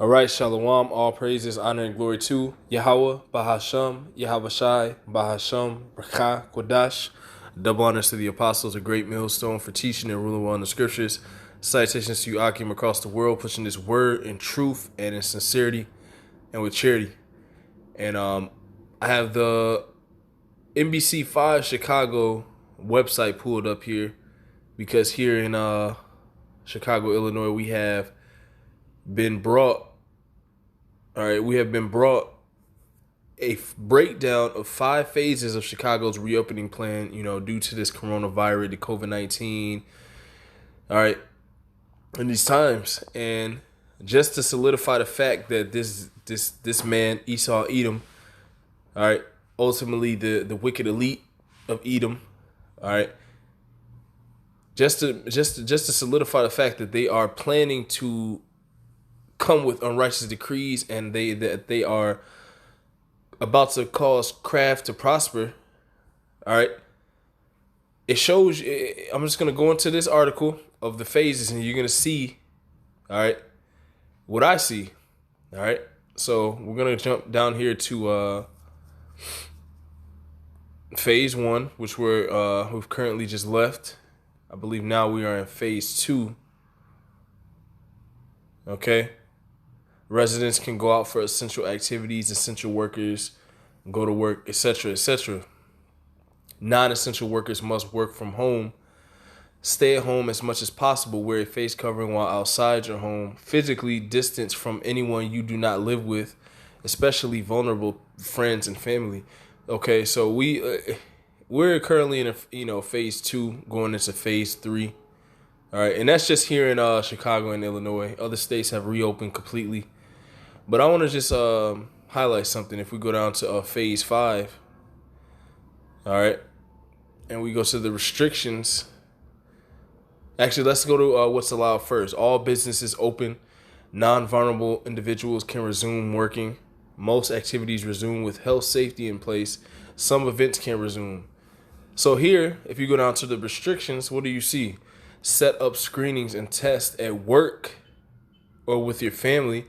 All right, Shalom, all praises, honor, and glory to Yahweh, Bahasham, Yahweh Shai, Bahasham, Brakah, Kodash. Double honors to the apostles, a great millstone for teaching and ruling well in the scriptures. Citations to you, Akim, across the world, pushing this word in truth and in sincerity and with charity. And I have the NBC5 Chicago website pulled up here because here in Chicago, Illinois, we have been brought a breakdown of 5 phases of Chicago's reopening plan, due to this coronavirus, the COVID-19, in these times. And just to solidify the fact that this man, Esau Edom, ultimately the wicked elite of Edom, just to solidify the fact that they are planning to come with unrighteous decrees, and they are about to cause craft to prosper. All right. It shows. I'm just gonna go into this article of the phases, and you're gonna see, what I see. All right. So we're gonna jump down here to phase 1, which we've currently just left. I believe now we are in phase 2. Okay. Residents can go out for essential activities, essential workers go to work, etc., etc. Non-essential workers must work from home. Stay at home as much as possible. Wear a face covering while outside your home. Physically distance from anyone you do not live with, especially vulnerable friends and family. Okay, so we're currently in phase 2, going into phase 3. All right, and that's just here in Chicago and Illinois. Other states have reopened completely. But I want to just highlight something. If we go down to phase 5, all right, and we go to the restrictions. Actually, let's go to what's allowed first. All businesses open. Non-vulnerable individuals can resume working. Most activities resume with health safety in place. Some events can resume. So here, if you go down to the restrictions, what do you see? Set up screenings and tests at work or with your family.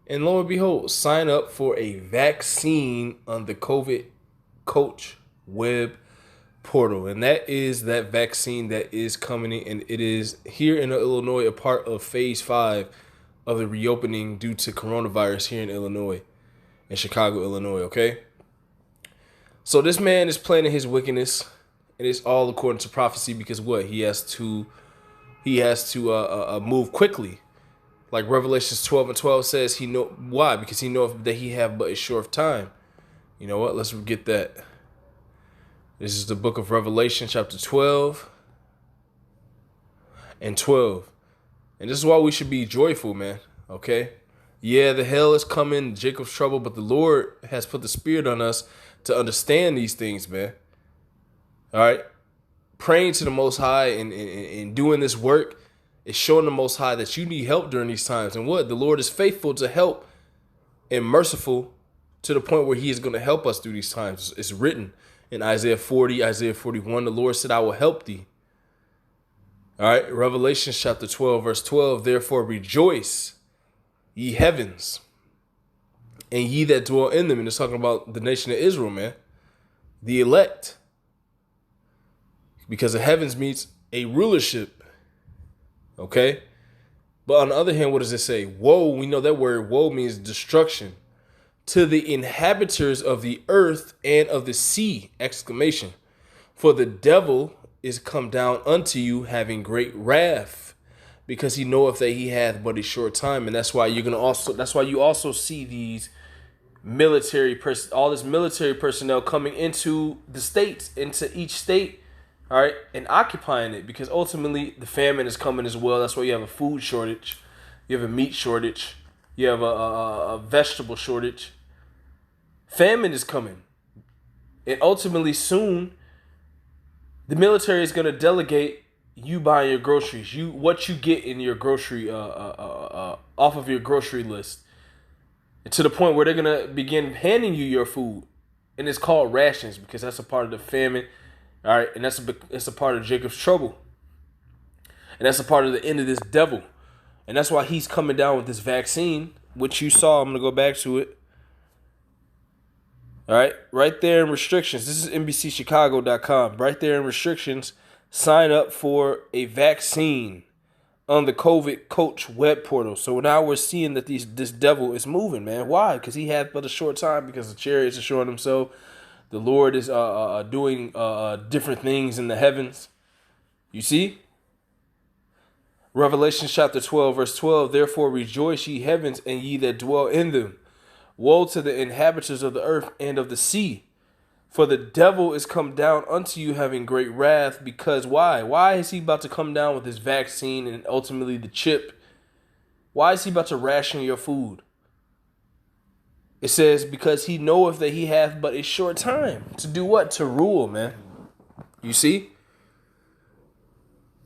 And lo and behold, sign up for a vaccine on the COVID Coach web portal. And that is that vaccine that is coming in. And it is here in Illinois, a part of phase 5 of the reopening due to coronavirus here in Illinois, in Chicago, Illinois. Okay. So this man is planning his wickedness, and it's all according to prophecy, because what? He has to move quickly. Like Revelations 12:12 says, he know why? Because he knoweth that he have but a short time. You know what? Let's get that. This is the book of Revelation, chapter 12 and 12. And this is why we should be joyful, man. Okay? Yeah, the hell is coming, Jacob's trouble, but the Lord has put the Spirit on us to understand these things, man. All right? Praying to the Most High and doing this work is showing the Most High that you need help during these times. And what? The Lord is faithful to help and merciful to the point where he is going to help us through these times. It's written in Isaiah 40, Isaiah 41, the Lord said, I will help thee. All right. Revelation chapter 12, verse 12. Therefore rejoice, ye heavens, and ye that dwell in them. And it's talking about the nation of Israel, man. The elect. Because the heavens means a rulership. Okay. But on the other hand, what does it say? Woe, we know that word woe means destruction. To the inhabitants of the earth and of the sea, exclamation. For the devil is come down unto you, having great wrath, because he knoweth that he hath but a short time. And that's why you also see these all this military personnel coming into the states, into each state. All right, and occupying it, because ultimately the famine is coming as well. That's why you have a food shortage, you have a meat shortage, you have a vegetable shortage. Famine is coming, and ultimately soon, the military is going to delegate you buying your groceries, what you get in your grocery off of your grocery list, and to the point where they're going to begin handing you your food, and it's called rations, because that's a part of the famine. All right, and that's a part of Jacob's trouble. And that's a part of the end of this devil. And that's why he's coming down with this vaccine, what you saw. I'm going to go back to it. All right, right there in restrictions. This is NBCChicago.com. Right there in restrictions, sign up for a vaccine on the COVID coach web portal. So now we're seeing that this devil is moving, man. Why? Because he had but a short time, because the chariots are showing himself. The Lord is doing different things in the heavens. You see? Revelation chapter 12, verse 12. Therefore rejoice, ye heavens, and ye that dwell in them. Woe to the inhabitants of the earth and of the sea, for the devil is come down unto you having great wrath. Because why? Why is he about to come down with his vaccine and ultimately the chip? Why is he about to ration your food? It says, because he knoweth that he hath but a short time. To do what? To rule, man. You see?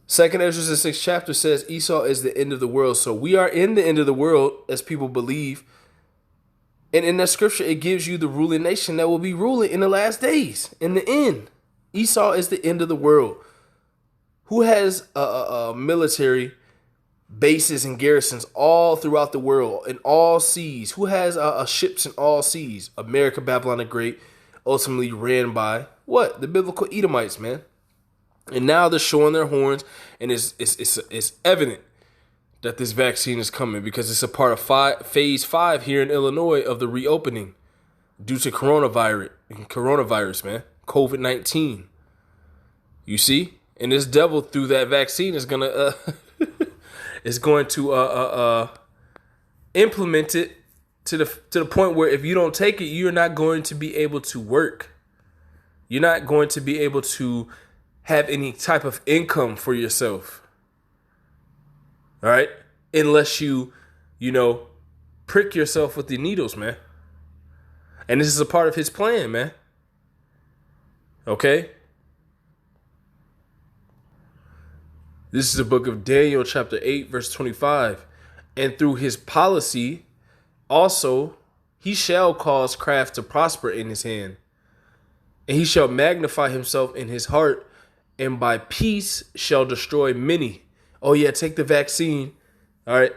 2nd Ezra, the 6th chapter says Esau is the end of the world. So we are in the end of the world, as people believe. And in that scripture, it gives you the ruling nation that will be ruling in the last days, in the end. Esau is the end of the world. Who has a military bases and garrisons all throughout the world, in all seas? Who has ships in all seas? America, Babylon the Great, ultimately ran by what? The biblical Edomites, man. And now they're showing their horns, and it's evident that this vaccine is coming, because it's a part of phase 5 here in Illinois of the reopening due to coronavirus, man. COVID-19. You see? And this devil through that vaccine is going to implement it to the point where if you don't take it, you're not going to be able to work. You're not going to be able to have any type of income for yourself. All right? Unless you prick yourself with the needles, man. And this is a part of his plan, man. Okay? This is the book of Daniel, chapter 8, verse 25. And through his policy, also, he shall cause craft to prosper in his hand. And he shall magnify himself in his heart, and by peace shall destroy many. Oh yeah, take the vaccine. All right.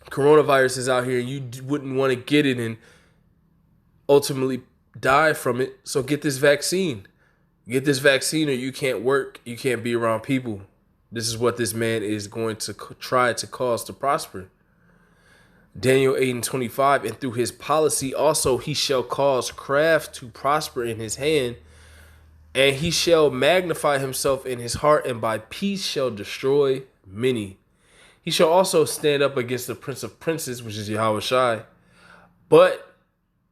Coronavirus is out here, and you wouldn't want to get it and ultimately die from it. So get this vaccine. Get this vaccine, or you can't work. You can't be around people. This is what this man is going to try to cause to prosper. Daniel 8 and 25, and through his policy also he shall cause craft to prosper in his hand, and he shall magnify himself in his heart, and by peace shall destroy many. He shall also stand up against the prince of princes, which is Yahushua, but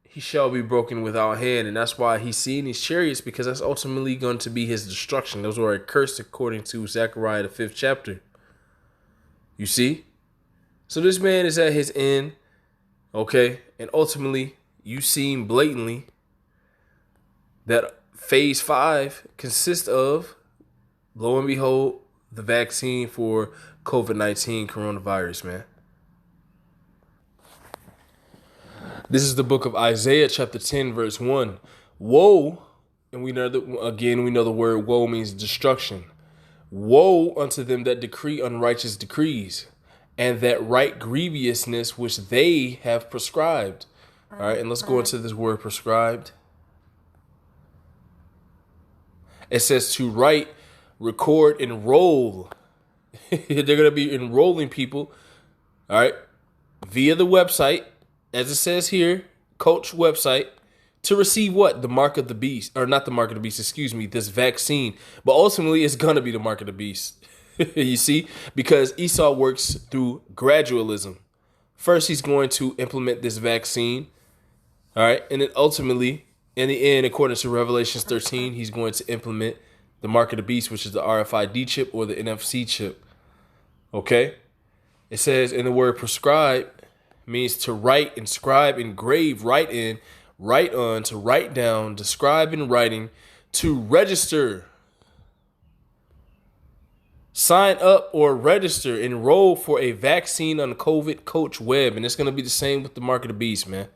he shall be broken without hand. And that's why he's seeing these chariots, because that's ultimately going to be his destruction. Those were cursed according to Zechariah, the 5th chapter. You see? So this man is at his end, okay? And ultimately, you seen blatantly that phase 5 consists of, lo and behold, the vaccine for COVID-19 coronavirus, man. This is the book of Isaiah, chapter 10, verse 1. Woe, and we know the word woe means destruction. Woe unto them that decree unrighteous decrees, and that write grievousness which they have prescribed. All right, and let's go into this word prescribed. It says to write, record, enroll. They're going to be enrolling people, all right, via the website, as it says here, coach website, to receive what? The mark of the beast, or not the mark of the beast, excuse me, this vaccine. But ultimately, it's going to be the mark of the beast. You see, because Esau works through gradualism. First, he's going to implement this vaccine, all right, and then ultimately, in the end, according to Revelation 13, he's going to implement the mark of the beast, which is the RFID chip or the NFC chip. Okay? It says in the word prescribe means to write, inscribe, engrave, write in, write on, to write down, describe in writing, to register, sign up or register, enroll for a vaccine on the COVID coach web. And it's going to be the same with the mark of the beast, man.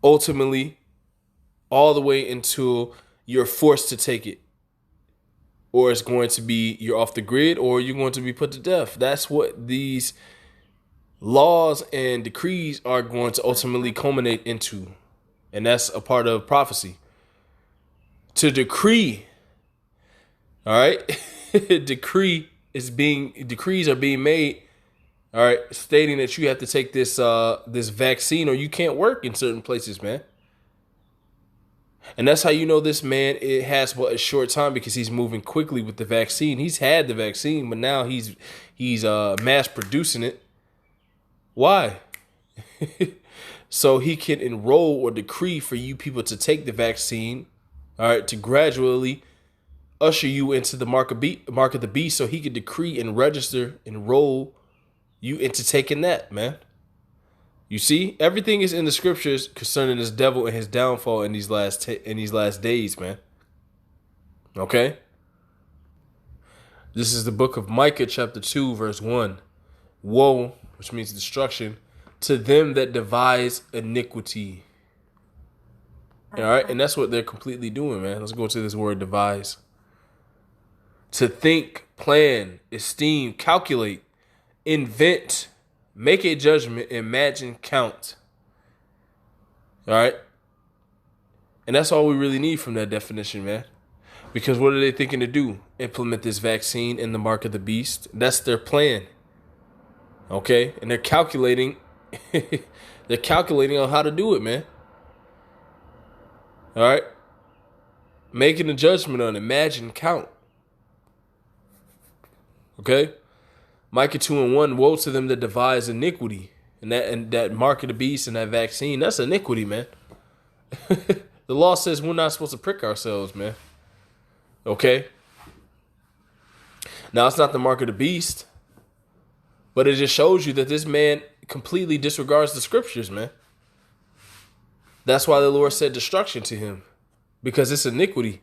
Ultimately, all the way until you're forced to take it. Or it's going to be you're off the grid, or you're going to be put to death. That's what these laws and decrees are going to ultimately culminate into. And that's a part of prophecy. To decree, all right? Decrees are being made, all right, stating that you have to take this vaccine or you can't work in certain places, man. And that's how you know this man, it has but a short time, because he's moving quickly with the vaccine. He's had the vaccine, but now he's mass producing it. Why? So he can enroll or decree for you people to take the vaccine, all right, to gradually usher you into the mark of the beast, so he could decree and register, enroll you into taking that, man. You see, everything is in the scriptures concerning this devil and his downfall in these last days, man. Okay? This is the book of Micah, chapter 2, verse 1. Woe, which means destruction, to them that devise iniquity. All right? And that's what they're completely doing, man. Let's go to this word devise. To think, plan, esteem, calculate, invent, make a judgment, imagine, count. All right? And that's all we really need from that definition, man. Because what are they thinking to do? Implement this vaccine in the mark of the beast. That's their plan. Okay? And they're calculating. They're calculating on how to do it, man. All right? Making a judgment on imagine, count. Okay? Micah 2:1, woe to them that devise iniquity. And that mark of the beast and that vaccine, that's iniquity, man. The law says we're not supposed to prick ourselves, man. Okay? Now, it's not the mark of the beast, but it just shows you that this man completely disregards the scriptures, man. That's why the Lord said destruction to him, because it's iniquity.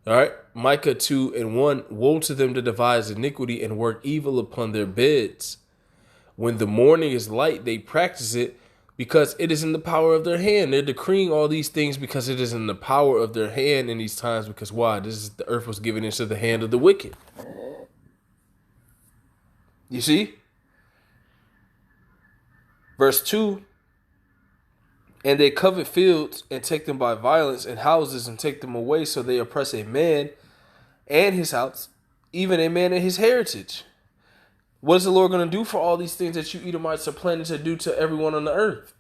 All right? Micah 2:1, woe to them that devise iniquity and work evil upon their beds. When the morning is light, they practice it, because it is in the power of their hand. They're decreeing all these things because it is in the power of their hand in these times. Because why? The earth was given into the hand of the wicked. You see? Verse 2, and they covet fields and take them by violence, and houses and take them away. So they oppress a man and his house, even a man and his heritage. What is the Lord going to do for all these things that you Edomites are planning to do to everyone on the earth?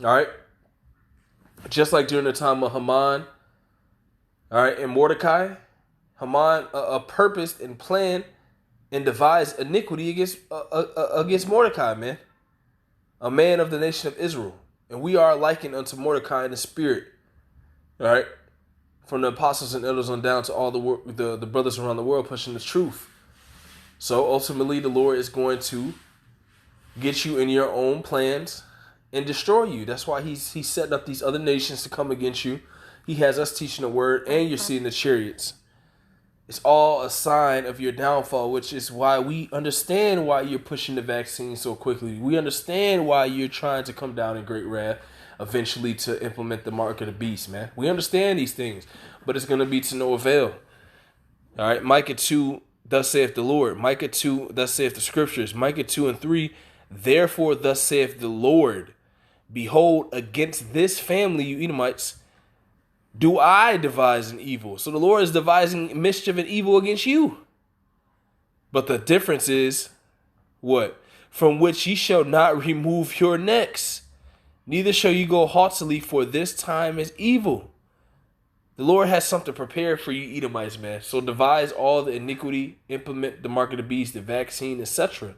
All right. Just like during the time of Haman, all right, and Mordecai, Haman purposed and planned and devised iniquity against Mordecai, man. A man of the nation of Israel. And we are likened unto Mordecai in the spirit. All right. From the apostles and elders on down to all the brothers around the world pushing the truth. So ultimately, the Lord is going to get you in your own plans and destroy you. That's why he's setting up these other nations to come against you. He has us teaching the word, and you're seeing the chariots. It's all a sign of your downfall, which is why we understand why you're pushing the vaccine so quickly. We understand why you're trying to come down in great wrath eventually to implement the mark of the beast, man. We understand these things, but it's going to be to no avail. All right, Micah 2, thus saith the Lord. Micah 2, thus saith the scriptures. Micah 2:3, therefore thus saith the Lord, behold, against this family, you Edomites, do I devise an evil. So the Lord is devising mischief and evil against you. But the difference is, what? From which ye shall not remove your necks, neither shall you go haughtily, for this time is evil. The Lord has something prepared for you Edomites, man. So devise all the iniquity, implement the mark of the beast, the vaccine, etc.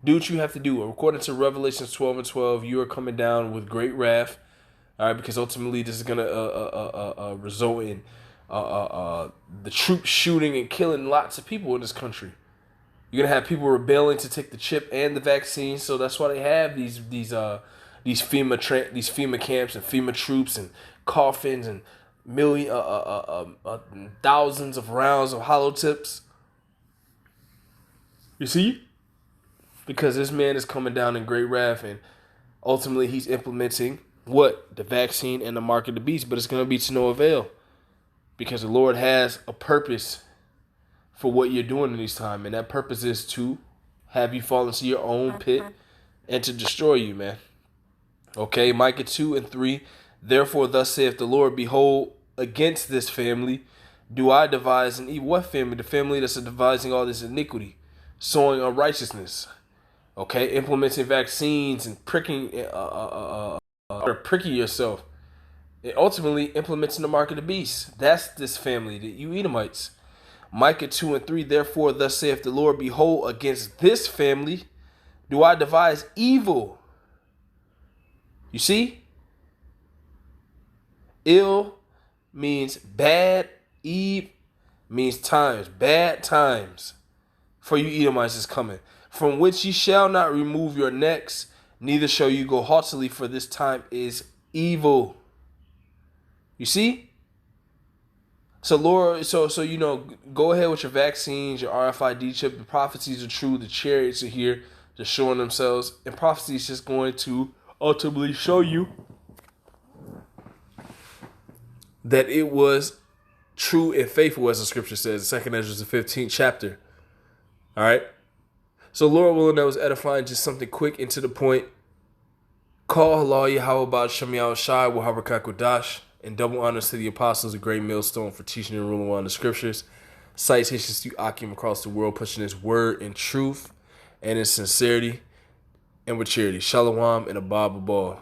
Do what you have to do. According to Revelation 12:12, you are coming down with great wrath. All right, because ultimately this is going to result in the troops shooting and killing lots of people in this country. You're going to have people rebelling to take the chip and the vaccine. So that's why they have these FEMA camps and FEMA troops and coffins and thousands of rounds of hollow tips. You see? Because this man is coming down in great wrath, and ultimately he's implementing what? The vaccine and the mark of the beast. But it's going to be to no avail, because the Lord has a purpose for what you're doing in these times, and that purpose is to have you fall into your own pit and to destroy you, man. Okay, Micah 2 and 3. Therefore, thus saith the Lord, behold, against this family do I devise an evil. What family? The family that's devising all this iniquity, sowing unrighteousness. Okay, implementing vaccines and pricking yourself. It ultimately implementing the mark of the beast. That's this family, the you Edomites. Micah 2 and 3. Therefore, thus saith the Lord, behold, against this family do I devise evil. You see? Ill means bad. Eve means times. Bad times for you Edomites is coming. From which ye shall not remove your necks, neither shall you go haughtily, for this time is evil. You see? So Lord, so go ahead with your vaccines, your RFID chip. The prophecies are true. The chariots are here, they're showing themselves, and prophecy is just going to ultimately show you that it was true and faithful, as the scripture says, 2 Ezra, the 15th chapter. All right. So Lord willing, that was edifying, just something quick and to the point. Call Allah Yahweh about Shem Yahweh Shai with Habakkuk Kodash, and double honors to the apostles, a great millstone for teaching and ruling on the scriptures. Citations to Akim across the world, pushing his word in truth and in sincerity and with charity. Shalom and Abba Ball.